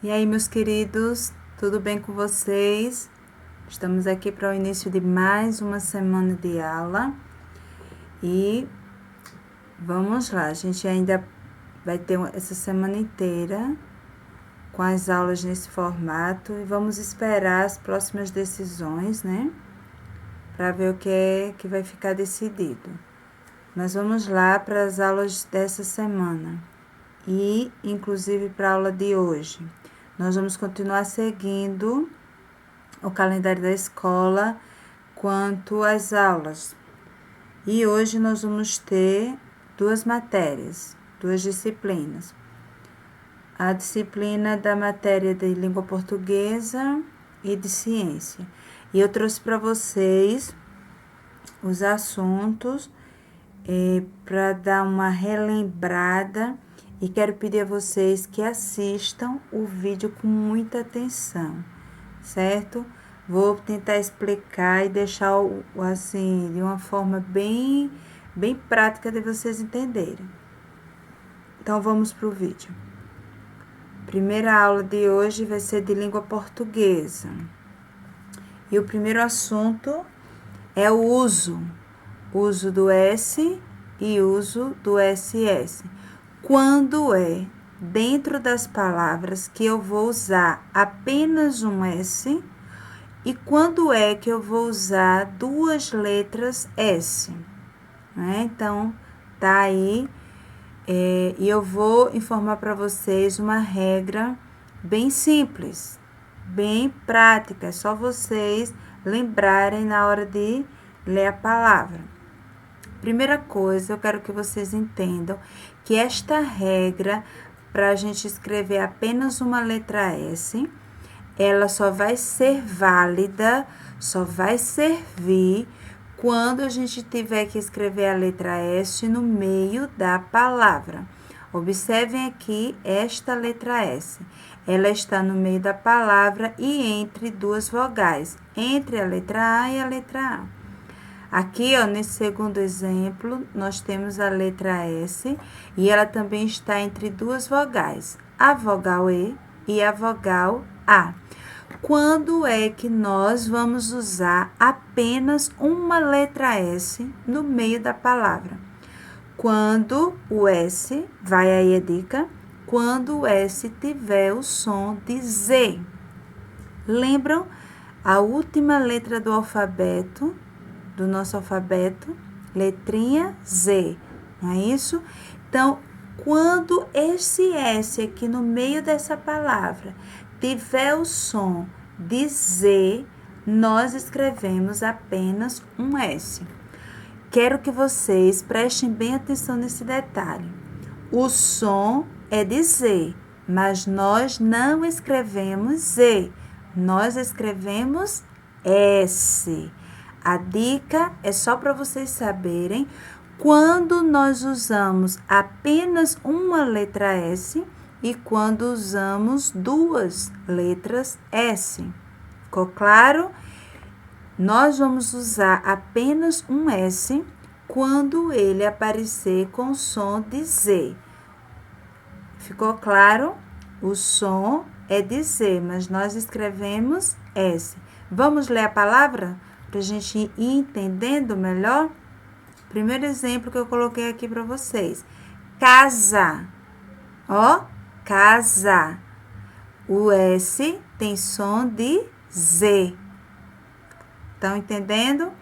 E aí, meus queridos, tudo bem com vocês? Estamos aqui para o início de mais uma semana de aula e vamos lá, a gente ainda vai ter essa semana inteira com as aulas nesse formato e vamos esperar as próximas decisões, né? Para ver o que é que vai ficar decidido. Mas vamos lá para as aulas dessa semana e, inclusive, para a aula de hoje. Nós vamos continuar seguindo o calendário da escola quanto às aulas. E hoje nós vamos ter duas matérias, duas disciplinas. A disciplina da matéria de língua portuguesa e de ciência. E eu trouxe para vocês os assuntos para dar uma relembrada e quero pedir a vocês que assistam o vídeo com muita atenção, certo? Vou tentar explicar e deixar assim de uma forma bem prática de vocês entenderem. Então vamos para o vídeo. Primeira aula de hoje vai ser de língua portuguesa. E o primeiro assunto é o uso do S e uso do SS. Quando é dentro das palavras que eu vou usar apenas um S e quando é que eu vou usar duas letras S, né? Então, tá aí. E eu vou informar para vocês uma regra bem simples, bem prática, é só vocês lembrarem na hora de ler a palavra. Primeira coisa, eu quero que vocês entendam que esta regra, para a gente escrever apenas uma letra S, ela só vai ser válida, só vai servir quando a gente tiver que escrever a letra S no meio da palavra. Observem aqui esta letra S. Ela está no meio da palavra e entre duas vogais, entre a letra A e a letra A. Aqui, ó, nesse segundo exemplo, nós temos a letra S e ela também está entre duas vogais, a vogal E a vogal A. Quando é que nós vamos usar apenas uma letra S no meio da palavra? Quando o S, vai aí a dica, quando o S tiver o som de Z. Lembram a última letra do alfabeto? Do nosso alfabeto, letrinha Z, não é isso? Então, quando esse S aqui no meio dessa palavra tiver o som de Z, nós escrevemos apenas um S. Quero que vocês prestem bem atenção nesse detalhe. O som é de Z, mas nós não escrevemos Z, nós escrevemos S. A dica é só para vocês saberem quando nós usamos apenas uma letra S e quando usamos duas letras S. Ficou claro? Nós vamos usar apenas um S quando ele aparecer com o som de Z. Ficou claro? O som é de Z, mas nós escrevemos S. Vamos ler a palavra? Para a gente ir entendendo melhor? Primeiro exemplo que eu coloquei aqui para vocês. Casa. Ó, casa. O S tem som de Z. Estão entendendo?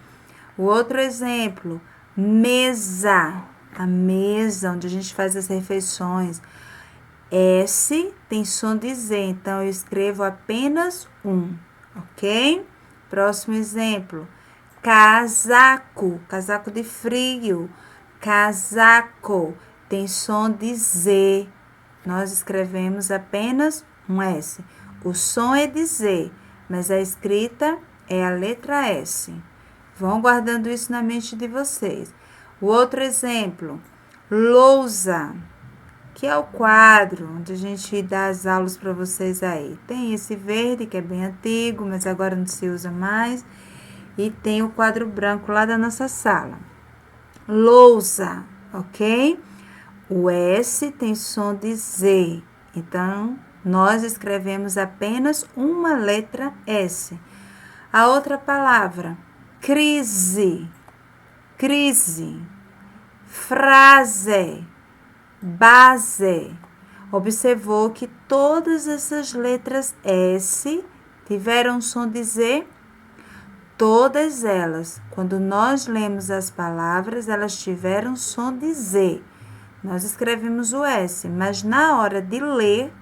O outro exemplo. Mesa. A mesa onde a gente faz as refeições. S tem som de Z, então eu escrevo apenas um, ok? Próximo exemplo, casaco, casaco de frio, casaco, tem som de Z, nós escrevemos apenas um S. O som é de Z, mas a escrita é a letra S. Vão guardando isso na mente de vocês. O outro exemplo, lousa, que é o quadro onde a gente dá as aulas para vocês aí. Tem esse verde, que é bem antigo, mas agora não se usa mais. E tem o quadro branco lá da nossa sala. Lousa, ok? O S tem som de Z. Então, nós escrevemos apenas uma letra S. A outra palavra, crise, crise, frase, base. Observou que todas essas letras S tiveram som de Z? Todas elas, quando nós lemos as palavras, elas tiveram som de Z. Nós escrevemos o S, mas na hora de ler,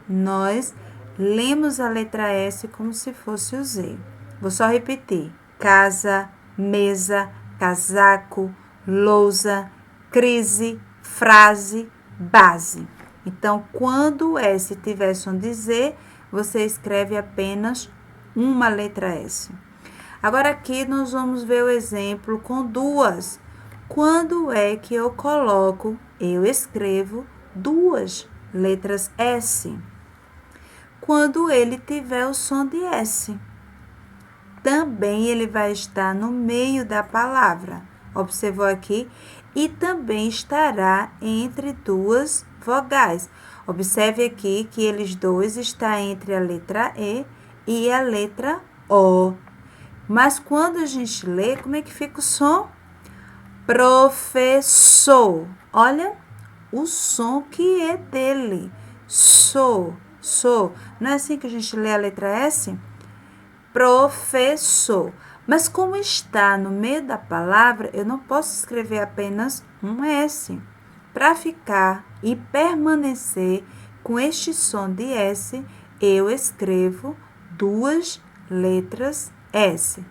nós lemos a letra S como se fosse o Z. Vou só repetir. Casa, mesa, casaco, lousa, crise, frase, base. Então, quando o S tiver som de Z, você escreve apenas uma letra S. Agora aqui nós vamos ver o exemplo com duas. Quando é que eu escrevo duas letras S? Quando ele tiver o som de S. Também ele vai estar no meio da palavra. Observou aqui? E também estará entre duas vogais. Observe aqui que eles dois estão entre a letra E a letra O. Mas quando a gente lê, como é que fica o som? Professor. Olha o som que é dele. Sou. Não é assim que a gente lê a letra S? Professor. Mas como está no meio da palavra, eu não posso escrever apenas um S. Para ficar e permanecer com este som de S, eu escrevo duas letras S.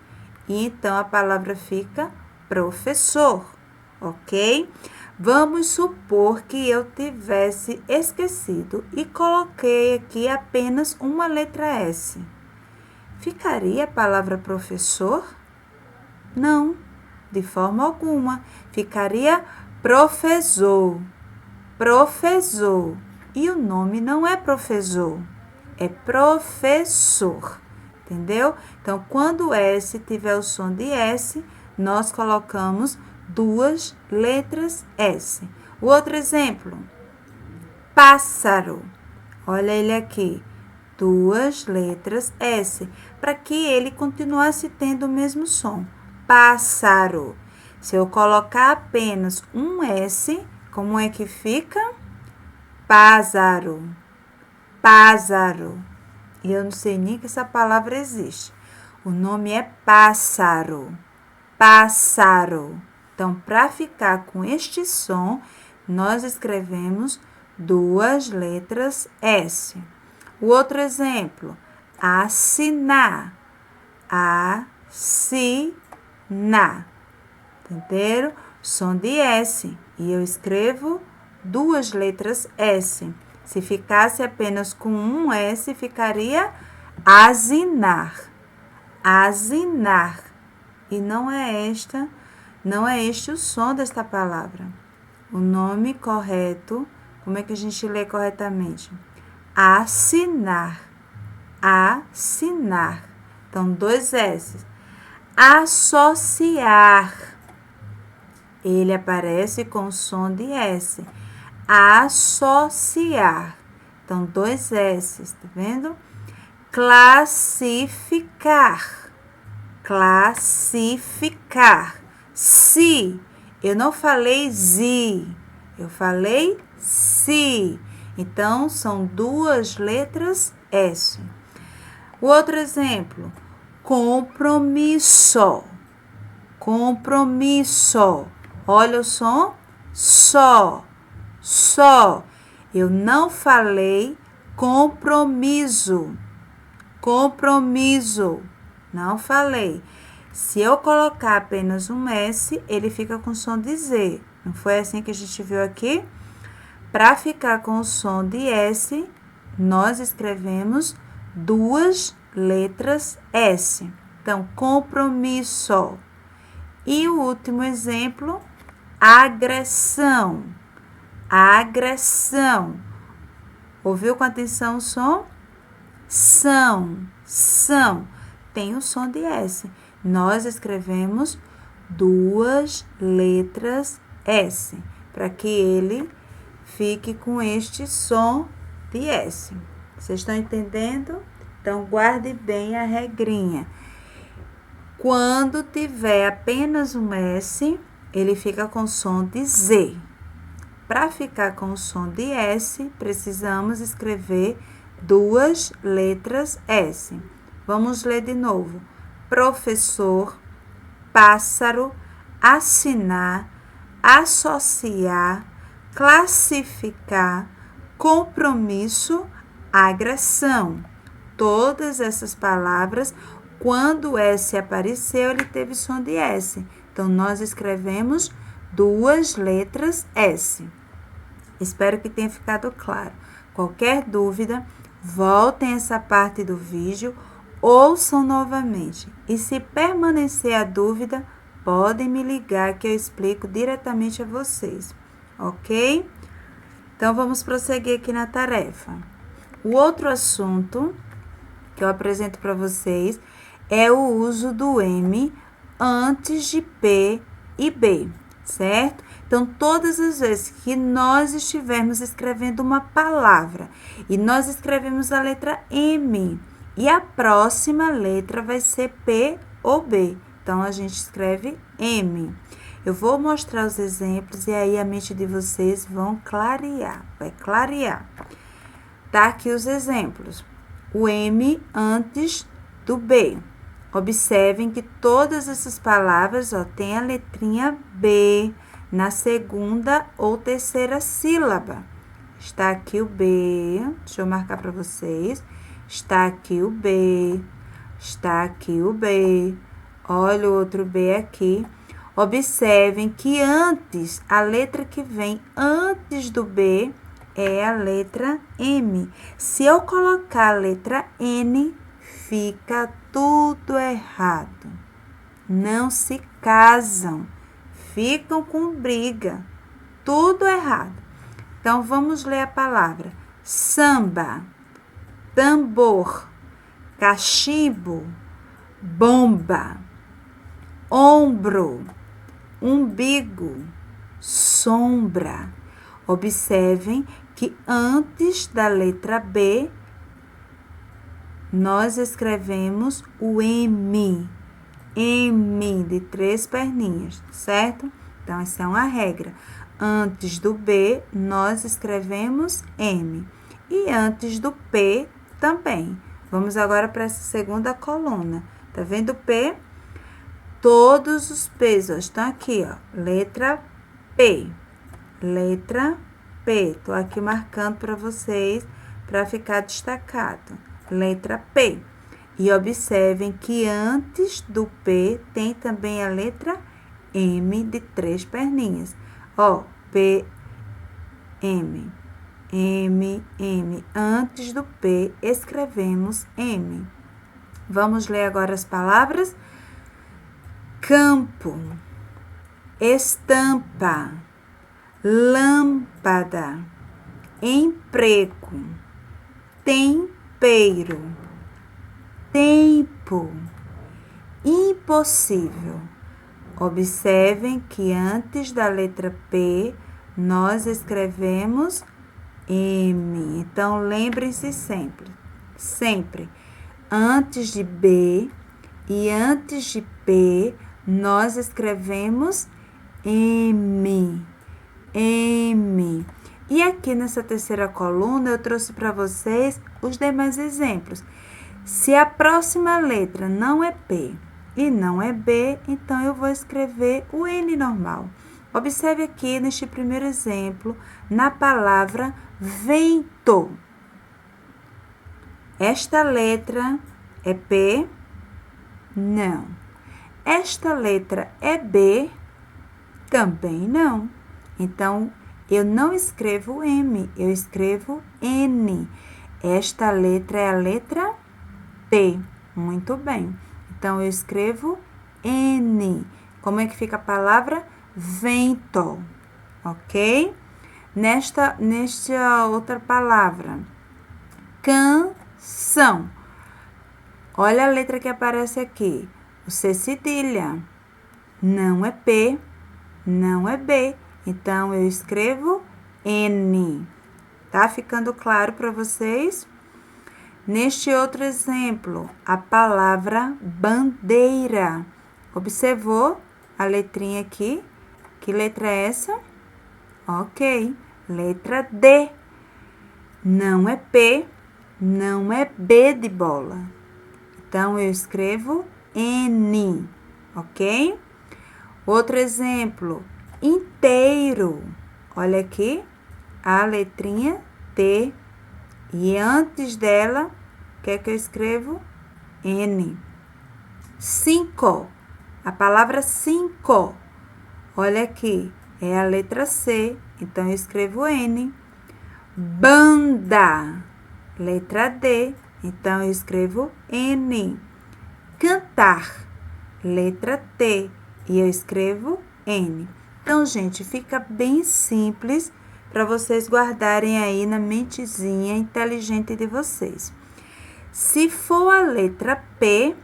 E então a palavra fica professor, ok? Vamos supor que eu tivesse esquecido e coloquei aqui apenas uma letra S. Ficaria a palavra professor? Não, de forma alguma. Ficaria professor. Professor. E o nome não é professor, é professor. Entendeu? Então, quando o S tiver o som de S, nós colocamos duas letras S. O outro exemplo, pássaro. Olha ele aqui, duas letras S, para que ele continuasse tendo o mesmo som. Pássaro. Se eu colocar apenas um S, como é que fica? Pássaro. Pássaro. E eu não sei nem que essa palavra existe. O nome é pássaro. Pássaro. Então, para ficar com este som, nós escrevemos duas letras S. O outro exemplo, assinar. Assinar. Entenderam? Som de S. E eu escrevo duas letras S. Se ficasse apenas com um S, ficaria assinar. Assinar. E não é este o som desta palavra. O nome correto, como é que a gente lê corretamente? Assinar. Assinar. Então, dois S. Associar. Ele aparece com som de S. Associar. Então, dois S, tá vendo? Classificar. Classificar. Se. Eu não falei zi, eu falei si. Então, são duas letras S. O outro exemplo, compromisso. Compromisso. Olha o som. Só. Eu não falei compromisso. Compromisso. Não falei. Se eu colocar apenas um S, ele fica com som de Z. Não foi assim que a gente viu aqui? Para ficar com o som de S, nós escrevemos duas letras S. Então, compromisso. E o último exemplo, agressão. Agressão. Ouviu com atenção o som? São. Tem o som de S. Nós escrevemos duas letras S, para que ele fique com este som de S, Vocês estão entendendo? Então, guarde bem a regrinha. Quando tiver apenas um S, ele fica com som de Z. Para ficar com o som de S, precisamos escrever 2 letras S. Vamos ler de novo. Professor, pássaro, assinar, associar, classificar, compromisso, agressão. Todas essas palavras, quando o S apareceu, ele teve som de S. Então, nós escrevemos 2 letras S. Espero que tenha ficado claro. Qualquer dúvida, voltem essa parte do vídeo, ouçam novamente. E se permanecer a dúvida, podem me ligar que eu explico diretamente a vocês, ok? Então, vamos prosseguir aqui na tarefa. O outro assunto que eu apresento para vocês é o uso do M antes de P e B, certo? Então, todas as vezes que nós estivermos escrevendo uma palavra e nós escrevemos a letra M e a próxima letra vai ser P ou B, então a gente escreve M. Eu vou mostrar os exemplos e aí a mente de vocês vai clarear. Tá aqui os exemplos. O M antes do B. Observem que todas essas palavras, tem a letrinha B na segunda ou terceira sílaba. Está aqui o B, deixa eu marcar para vocês. Está aqui o B, está aqui o B. Olha o outro B aqui. Observem que antes, a letra que vem antes do B é a letra M. Se eu colocar a letra N, fica tudo errado. Não se casam, ficam com briga, tudo errado. Então, vamos ler a palavra: samba, tambor, cachimbo, bomba, ombro, umbigo, sombra. Observem que antes da letra B, nós escrevemos o M. M de 3 perninhas, certo? Então, essa é uma regra. Antes do B, nós escrevemos M. E antes do P, também. Vamos agora para essa segunda coluna. Tá vendo o P? Todos os P's estão aqui, letra P. Letra P. Tô aqui marcando para vocês, para ficar destacado. Letra P. E observem que antes do P tem também a letra M de 3 perninhas. P, M, M, M. Antes do P escrevemos M. Vamos ler agora as palavras: campo, estampa, lâmpada, emprego, tempero, tempo, impossível. Observem que antes da letra P, nós escrevemos M. Então, lembrem-se sempre, antes de B e antes de P, nós escrevemos M. M. E aqui nessa terceira coluna, eu trouxe para vocês os demais exemplos. Se a próxima letra não é P e não é B, então eu vou escrever o N normal. Observe aqui neste primeiro exemplo, na palavra vento. Esta letra é P? Não. Esta letra é B? Também não. Então, eu não escrevo M, eu escrevo N. Esta letra é a letra P. Muito bem. Então, eu escrevo N. Como é que fica a palavra? Vento. Ok? Nesta outra palavra, canção. Olha a letra que aparece aqui. O C cedilha. Não é P, não é B. Então, eu escrevo N. Tá ficando claro para vocês? Neste outro exemplo, a palavra bandeira. Observou a letrinha aqui? Que letra é essa? Ok, letra D. Não é P, não é B de bola. Então, eu escrevo N, ok? Outro exemplo, inteiro. Olha aqui, a letrinha T. E antes dela, o que é que eu escrevo? N. 5. A palavra 5. Olha aqui, é a letra C. Então, eu escrevo N. Banda. Letra D. Então, eu escrevo N. Cantar. Letra T. E eu escrevo N. Então, gente, fica bem simples para vocês guardarem aí na mentezinha inteligente de vocês. Se for a letra P,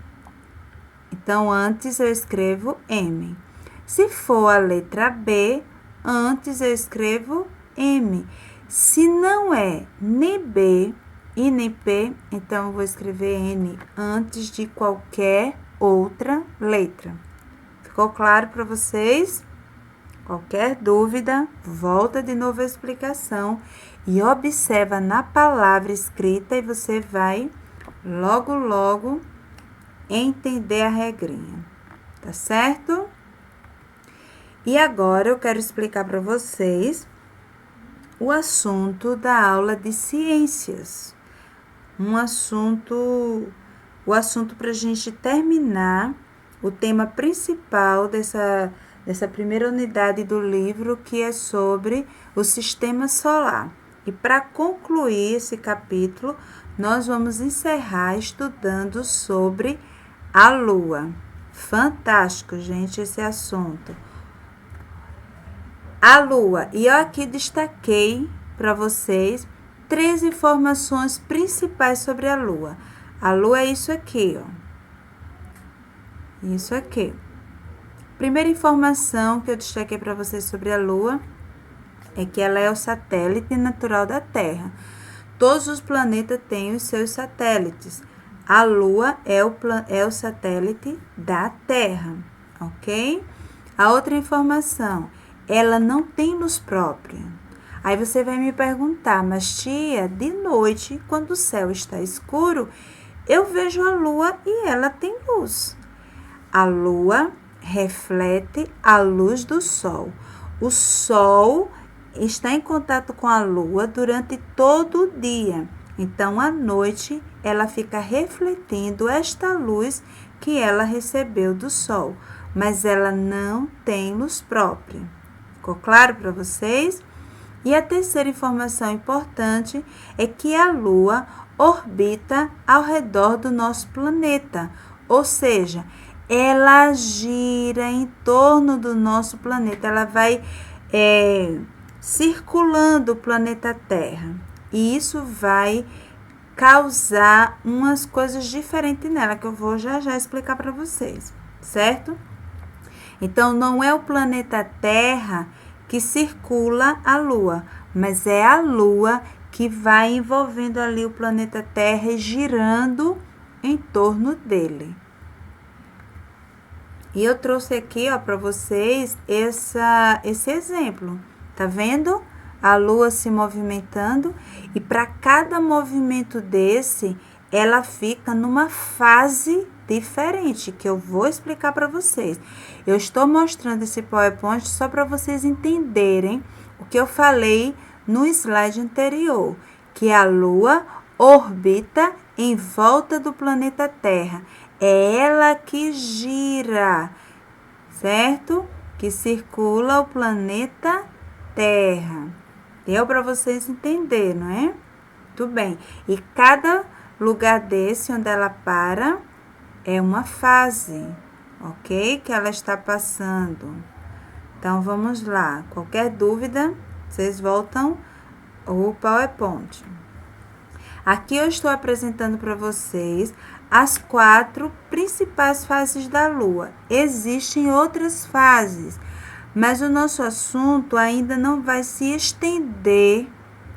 então antes eu escrevo M. Se for a letra B, antes eu escrevo M. Se não é nem B e nem P, então eu vou escrever N antes de qualquer outra letra. Ficou claro para vocês? Qualquer dúvida, volta de novo a explicação e observa na palavra escrita e você vai logo entender a regrinha, tá certo? E agora eu quero explicar para vocês o assunto da aula de ciências. O assunto para a gente terminar o tema principal dessa primeira unidade do livro, que é sobre o sistema solar. E para concluir esse capítulo, nós vamos encerrar estudando sobre a Lua. Fantástico, gente, esse assunto. A Lua. E eu aqui destaquei para vocês 3 informações principais sobre a Lua. A Lua é isso aqui, ó. Isso aqui. Primeira informação que eu destaquei para vocês sobre a Lua é que ela é o satélite natural da Terra. Todos os planetas têm os seus satélites. A Lua é o satélite da Terra, ok? A outra informação, ela não tem luz própria. Aí você vai me perguntar, mas tia, de noite, quando o céu está escuro, eu vejo a Lua e ela tem luz. A Lua reflete a luz do Sol. O Sol está em contato com a Lua durante todo o dia. Então, à noite, ela fica refletindo esta luz que ela recebeu do Sol. Mas ela não tem luz própria. Ficou claro para vocês? E a terceira informação importante é que a Lua orbita ao redor do nosso planeta. Ou seja, ela gira em torno do nosso planeta. Ela vai circulando o planeta Terra. E isso vai causar umas coisas diferentes nela, que eu vou já explicar para vocês, certo? Então, não é o planeta Terra que circula a Lua, mas é a Lua que vai envolvendo ali o planeta Terra e girando em torno dele. E eu trouxe aqui, ó, para vocês esse exemplo. Tá vendo? A Lua se movimentando e para cada movimento desse, ela fica numa fase diferente, que eu vou explicar para vocês. Eu estou mostrando esse PowerPoint só para vocês entenderem o que eu falei no slide anterior, que a Lua orbita em volta do planeta Terra. É ela que gira, certo? Que circula o planeta Terra. Deu para vocês entenderem, não é? Tudo bem. E cada lugar desse onde ela para é uma fase, ok? Que ela está passando. Então, vamos lá. Qualquer dúvida, vocês voltam o PowerPoint. Aqui eu estou apresentando para vocês as 4 principais fases da Lua. Existem outras fases, mas o nosso assunto ainda não vai se estender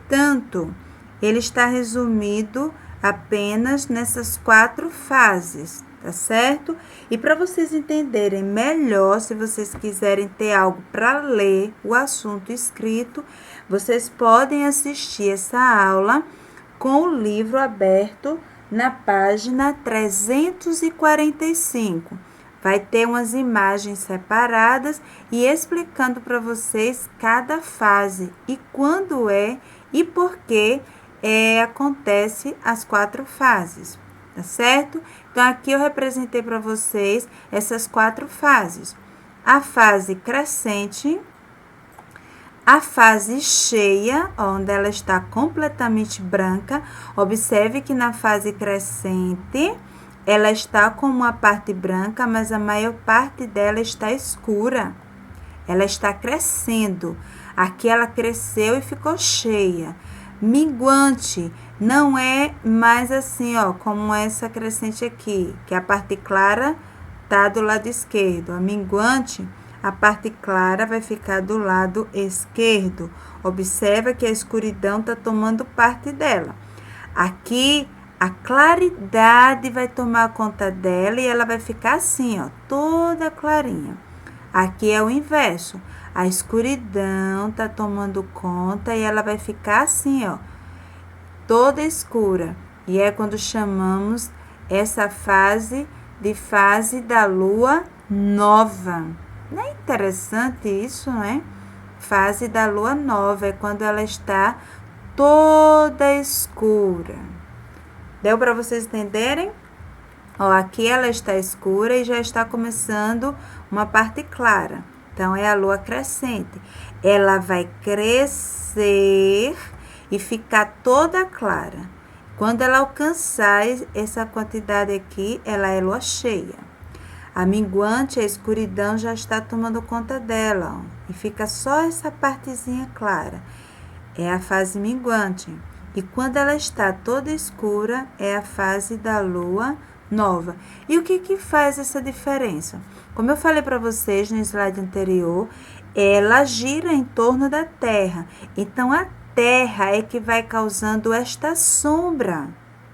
tanto. Ele está resumido apenas nessas 4 fases, tá certo? E para vocês entenderem melhor, se vocês quiserem ter algo para ler o assunto escrito, vocês podem assistir essa aula com o livro aberto na página 345. Vai ter umas imagens separadas e explicando para vocês cada fase e quando e por que acontece as 4 fases, tá certo? Então, aqui eu representei para vocês essas 4 fases. A fase crescente, a fase cheia, onde ela está completamente branca. Observe que na fase crescente, ela está com uma parte branca, mas a maior parte dela está escura. Ela está crescendo. Aqui ela cresceu e ficou cheia. Minguante não é mais assim, ó, como essa crescente aqui, que a parte clara tá do lado esquerdo. A minguante, a parte clara vai ficar do lado esquerdo. Observa que a escuridão tá tomando parte dela. Aqui a claridade vai tomar conta dela e ela vai ficar assim, ó, toda clarinha. Aqui é o inverso. A escuridão tá tomando conta e ela vai ficar assim, ó, toda escura. E é quando chamamos essa fase de fase da lua nova. Não é interessante isso, não é? Fase da lua nova é quando ela está toda escura. Deu para vocês entenderem? Ó, aqui ela está escura e já está começando uma parte clara. Então, é a lua crescente. Ela vai crescer e ficar toda clara. Quando ela alcançar essa quantidade aqui, ela é lua cheia. A minguante, a escuridão já está tomando conta dela, ó, e fica só essa partezinha clara. É a fase minguante. E quando ela está toda escura, é a fase da lua nova. E o que faz essa diferença? Como eu falei para vocês no slide anterior, ela gira em torno da Terra. Então, a Terra é que vai causando esta sombra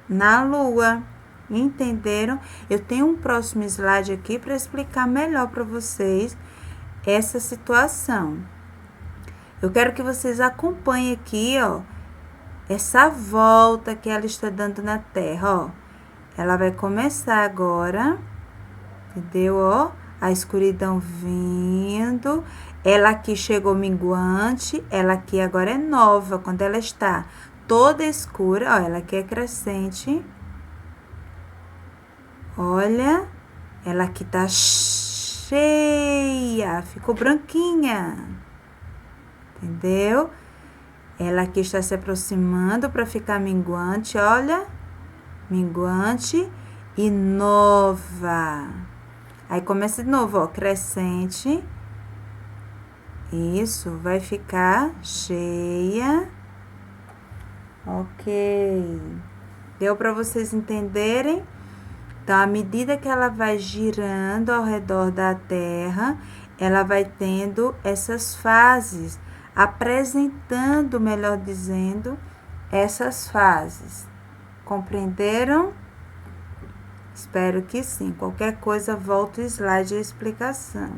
na Lua. Entenderam? Eu tenho um próximo slide aqui para explicar melhor para vocês essa situação. Eu quero que vocês acompanhem aqui, ó, essa volta que ela está dando na Terra, ó. Ela vai começar agora, entendeu? Ó, a escuridão vindo. Ela aqui chegou minguante, ela aqui agora é nova. Quando ela está toda escura, ó, ela aqui é crescente. Olha, ela aqui tá cheia, ficou branquinha, entendeu? Ela aqui está se aproximando para ficar minguante, olha. Minguante e nova. Aí começa de novo, ó, crescente. Isso, vai ficar cheia. Ok. Deu para vocês entenderem? Então, à medida que ela vai girando ao redor da Terra, ela vai tendo essas fases, apresentando, melhor dizendo, essas fases. Compreenderam? Espero que sim. Qualquer coisa, volta o slide e a explicação.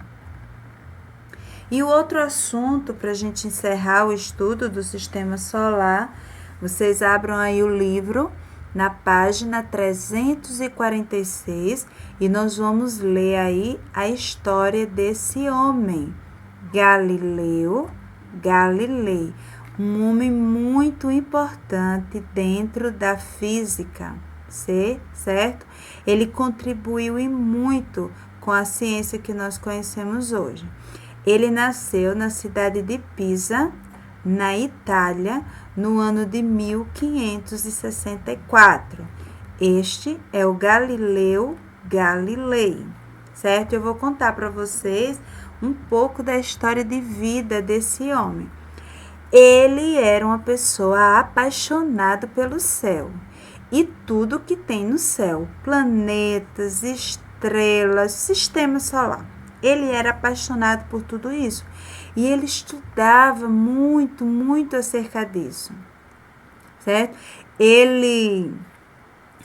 E o outro assunto, para a gente encerrar o estudo do sistema solar, vocês abram aí o livro na página 346 e nós vamos ler aí a história desse homem, Galileu Galilei, um homem muito importante dentro da física, certo? Ele contribuiu e muito com a ciência que nós conhecemos hoje. Ele nasceu na cidade de Pisa, na Itália, no ano de 1564. Este é o Galileu Galilei, certo? Eu vou contar para vocês um pouco da história de vida desse homem. Ele era uma pessoa apaixonada pelo céu e tudo que tem no céu, planetas, estrelas, sistema solar. Ele era apaixonado por tudo isso e ele estudava muito, muito acerca disso, certo? Ele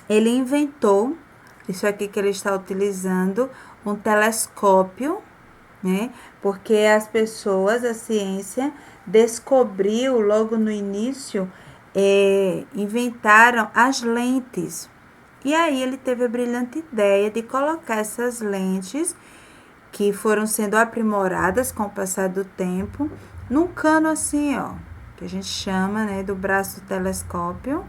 ele inventou, isso aqui que ele está utilizando, um telescópio, né? Porque as pessoas, a ciência, descobriu logo no início, inventaram as lentes. E aí ele teve a brilhante ideia de colocar essas lentes, que foram sendo aprimoradas com o passar do tempo, num cano assim, ó, que a gente chama, né, do braço do telescópio.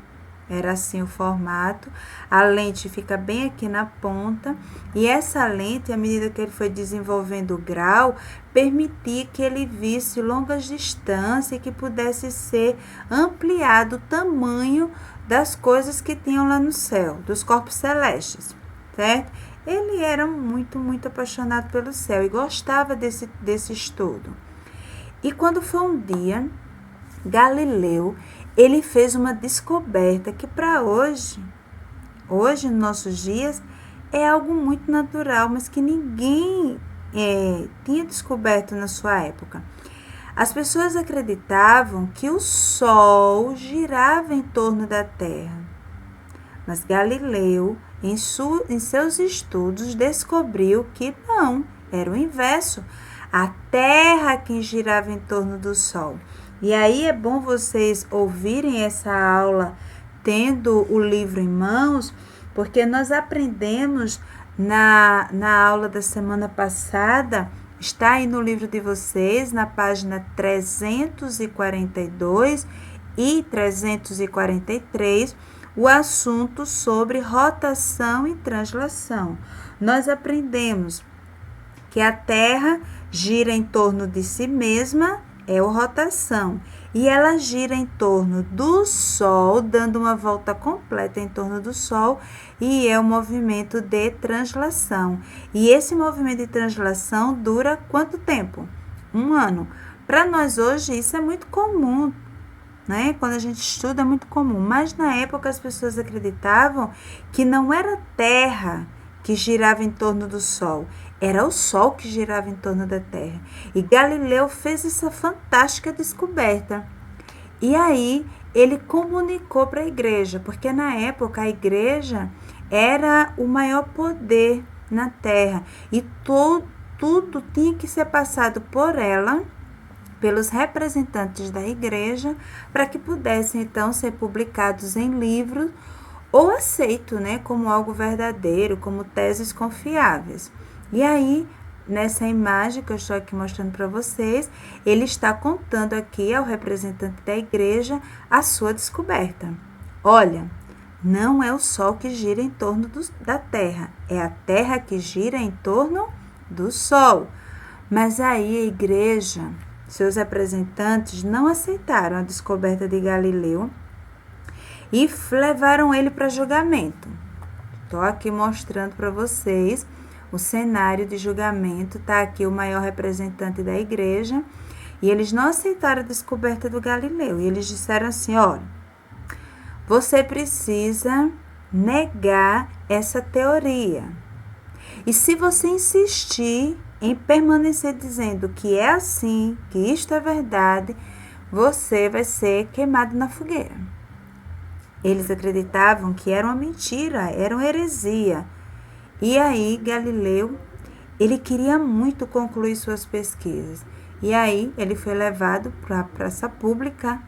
Era assim o formato. A lente fica bem aqui na ponta. E essa lente, à medida que ele foi desenvolvendo o grau, permitia que ele visse longas distâncias e que pudesse ser ampliado o tamanho das coisas que tinham lá no céu, dos corpos celestes, certo? Ele era muito, muito apaixonado pelo céu e gostava desse estudo. E quando foi um dia, Galileu, ele fez uma descoberta que para hoje, nos nossos dias, é algo muito natural, mas que ninguém tinha descoberto na sua época. As pessoas acreditavam que o Sol girava em torno da Terra, mas Galileu, em seus estudos, descobriu que não, era o inverso. A Terra que girava em torno do Sol. E aí é bom vocês ouvirem essa aula tendo o livro em mãos, porque nós aprendemos na aula da semana passada, está aí no livro de vocês, na página 342 e 343, o assunto sobre rotação e translação. Nós aprendemos que a Terra gira em torno de si mesma, é a rotação, e ela gira em torno do Sol, dando uma volta completa em torno do Sol, e é o movimento de translação. E esse movimento de translação dura quanto tempo? 1 ano. Para nós hoje isso é muito comum, né? Quando a gente estuda é muito comum, mas na época as pessoas acreditavam que não era a Terra que girava em torno do Sol, era o Sol que girava em torno da Terra. E Galileu fez essa fantástica descoberta. E aí ele comunicou para a igreja, porque na época a igreja era o maior poder na Terra e tudo tinha que ser passado por ela, pelos representantes da igreja, para que pudessem então ser publicados em livros ou aceito, né, como algo verdadeiro, como teses confiáveis. E aí, nessa imagem que eu estou aqui mostrando para vocês, ele está contando aqui ao representante da igreja a sua descoberta. Olha, não é o Sol que gira em torno da Terra, é a Terra que gira em torno do Sol. Mas aí a igreja, seus representantes, não aceitaram a descoberta de Galileu e levaram ele para julgamento. Estou aqui mostrando para vocês o cenário de julgamento. Está aqui o maior representante da igreja e eles não aceitaram a descoberta do Galileu. E eles disseram assim, olha, você precisa negar essa teoria. E se você insistir em permanecer dizendo que é assim, que isto é verdade, você vai ser queimado na fogueira. Eles acreditavam que era uma mentira, era uma heresia. E aí Galileu, ele queria muito concluir suas pesquisas. E aí ele foi levado para a praça pública,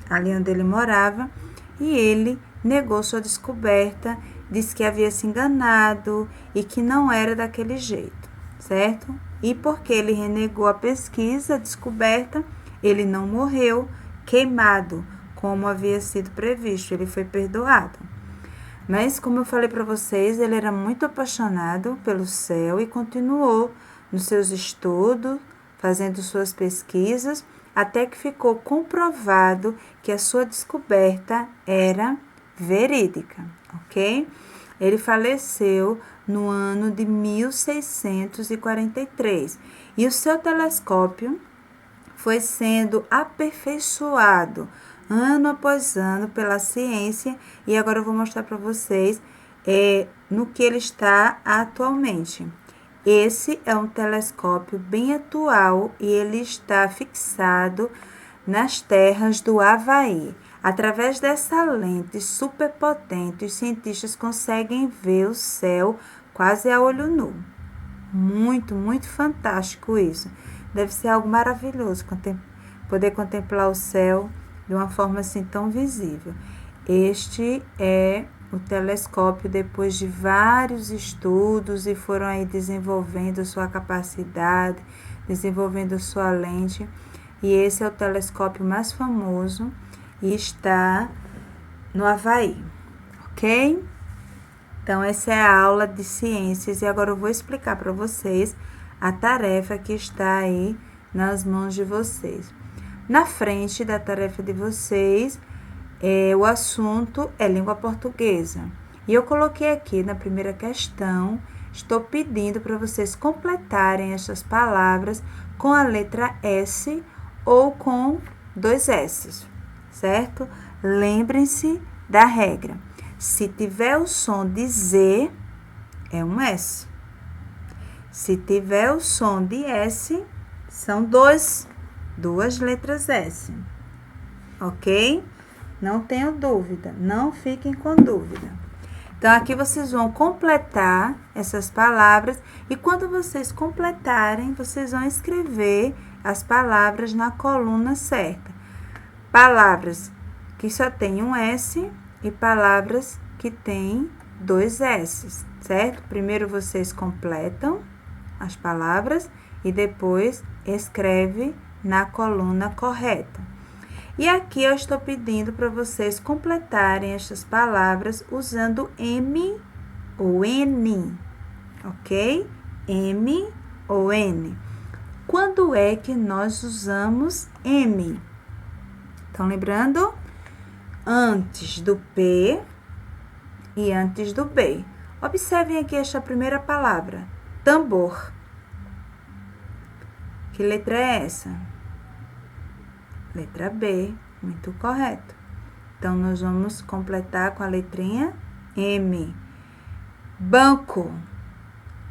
ali onde ele morava, e ele negou sua descoberta, disse que havia se enganado e que não era daquele jeito, certo? E porque ele renegou a pesquisa, a descoberta, ele não morreu queimado, como havia sido previsto, ele foi perdoado. Mas, como eu falei para vocês, ele era muito apaixonado pelo céu e continuou nos seus estudos, fazendo suas pesquisas, até que ficou comprovado que a sua descoberta era verídica, ok? Ele faleceu no ano de 1643 e o seu telescópio foi sendo aperfeiçoado ano após ano pela ciência, e agora eu vou mostrar para vocês no que ele está atualmente. Esse é um telescópio bem atual e ele está fixado nas terras do Havaí. Através dessa lente superpotente, os cientistas conseguem ver o céu quase a olho nu. Muito, muito fantástico isso. Deve ser algo maravilhoso poder contemplar o céu de uma forma assim tão visível. Este é o telescópio depois de vários estudos e foram aí desenvolvendo sua capacidade, desenvolvendo sua lente. E esse é o telescópio mais famoso e está no Havaí, ok? Então, essa é a aula de ciências e agora eu vou explicar para vocês a tarefa que está aí nas mãos de vocês. Na frente da tarefa de vocês, o assunto é língua portuguesa. E eu coloquei aqui na primeira questão, estou pedindo para vocês completarem essas palavras com a letra S ou com 2 S, certo? Lembrem-se da regra. Se tiver o som de Z, é um S. Se tiver o som de S, são duas letras S. Ok? Não tenho dúvida, não fiquem com dúvida. Então, aqui vocês vão completar essas palavras e quando vocês completarem, vocês vão escrever as palavras na coluna certa. Palavras que só tem um S e palavras que tem 2 S, certo? Primeiro vocês completam as palavras e depois escreve na coluna correta. E aqui eu estou pedindo para vocês completarem estas palavras usando M ou N, ok? M ou N. Quando é que nós usamos M? Então, lembrando, antes do P e antes do B. Observem aqui esta primeira palavra, tambor. Que letra é essa? Letra B, muito correto. Então, nós vamos completar com a letrinha M. Banco.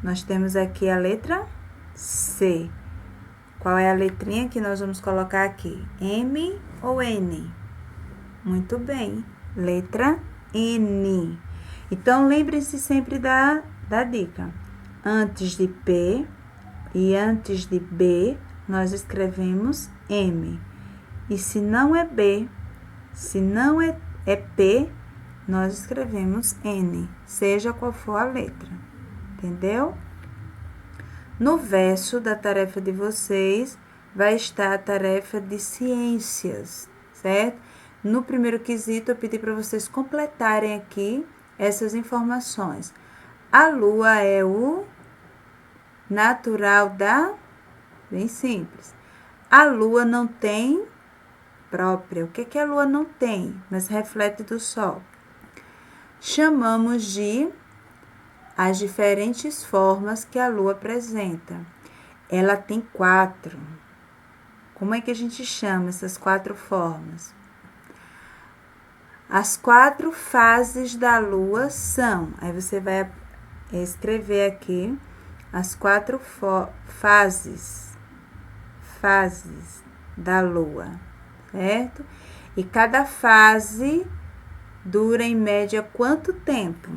Nós temos aqui a letra C. Qual é a letrinha que nós vamos colocar aqui? M ou N? Muito bem, letra N. Então, lembre-se sempre da dica. Antes de P e antes de B, nós escrevemos M. E se não é B, se não é P, nós escrevemos N, seja qual for a letra. Entendeu? No verso da tarefa de vocês, vai estar a tarefa de ciências, certo? No primeiro quesito, eu pedi para vocês completarem aqui essas informações. A Lua é o natural da... Bem simples. A Lua não tem própria. O que a Lua não tem, mas reflete do Sol? Chamamos de as diferentes formas que a Lua apresenta. Ela tem 4. Como é que a gente chama essas 4 formas? As 4 fases da Lua são... Aí você vai escrever aqui as 4 fases da Lua, certo? E cada fase dura em média quanto tempo?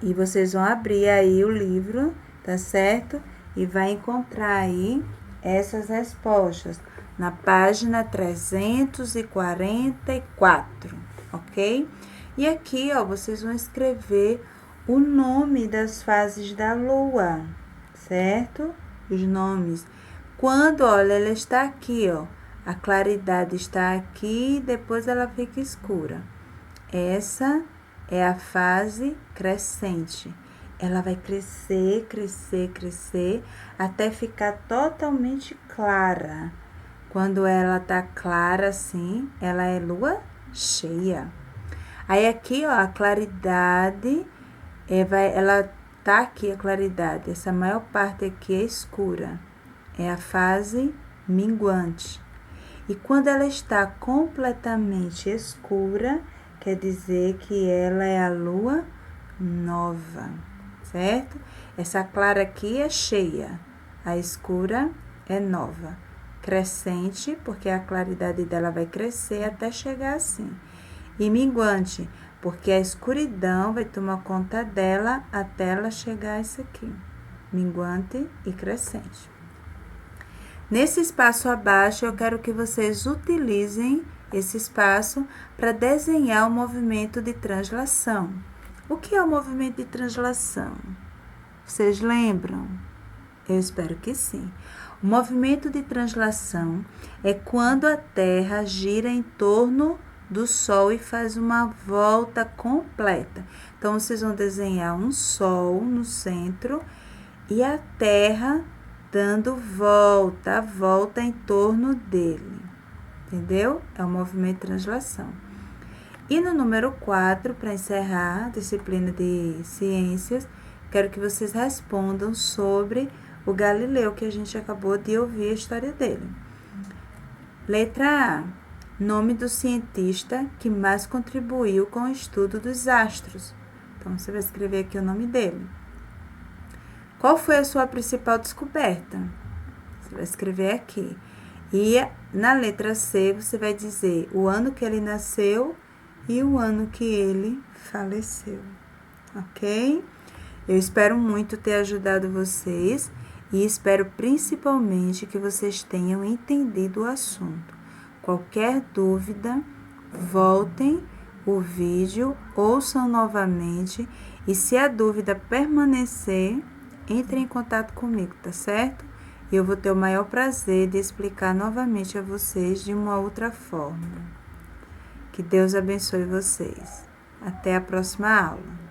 E vocês vão abrir aí o livro, tá certo? E vai encontrar aí essas respostas na página 344, ok? E aqui, ó, vocês vão escrever o nome das fases da Lua, certo? Os nomes. Quando, olha, ela está aqui, ó. A claridade está aqui, depois ela fica escura. Essa é a fase crescente. Ela vai crescer, crescer, crescer, até ficar totalmente clara. Quando ela tá clara assim, ela é lua cheia. Aí aqui, ó, a claridade, ela tá aqui a claridade. Essa maior parte aqui é escura. É a fase minguante. E quando ela está completamente escura, quer dizer que ela é a lua nova, certo? Essa clara aqui é cheia, a escura é nova. crescente, porque a claridade dela vai crescer até chegar assim. E minguante, porque a escuridão vai tomar conta dela até ela chegar a isso aqui. Minguante e crescente. Nesse espaço abaixo, eu quero que vocês utilizem esse espaço para desenhar o movimento de translação. O que é o movimento de translação? Vocês lembram? Eu espero que sim. O movimento de translação é quando a Terra gira em torno do Sol e faz uma volta completa. Então, vocês vão desenhar um Sol no centro e a Terra dando a volta em torno dele. Entendeu? É o movimento de translação. E no número 4, para encerrar a disciplina de ciências, quero que vocês respondam sobre o Galileu, que a gente acabou de ouvir a história dele. Letra A. Nome do cientista que mais contribuiu com o estudo dos astros. Então, você vai escrever aqui o nome dele. Qual foi a sua principal descoberta? Você vai escrever aqui. E na letra C, você vai dizer o ano que ele nasceu e o ano que ele faleceu. Ok? Eu espero muito ter ajudado vocês e espero principalmente que vocês tenham entendido o assunto. Qualquer dúvida, voltem o vídeo, ouçam novamente e se a dúvida permanecer, entre em contato comigo, tá certo? E eu vou ter o maior prazer de explicar novamente a vocês de uma outra forma. Que Deus abençoe vocês. Até a próxima aula.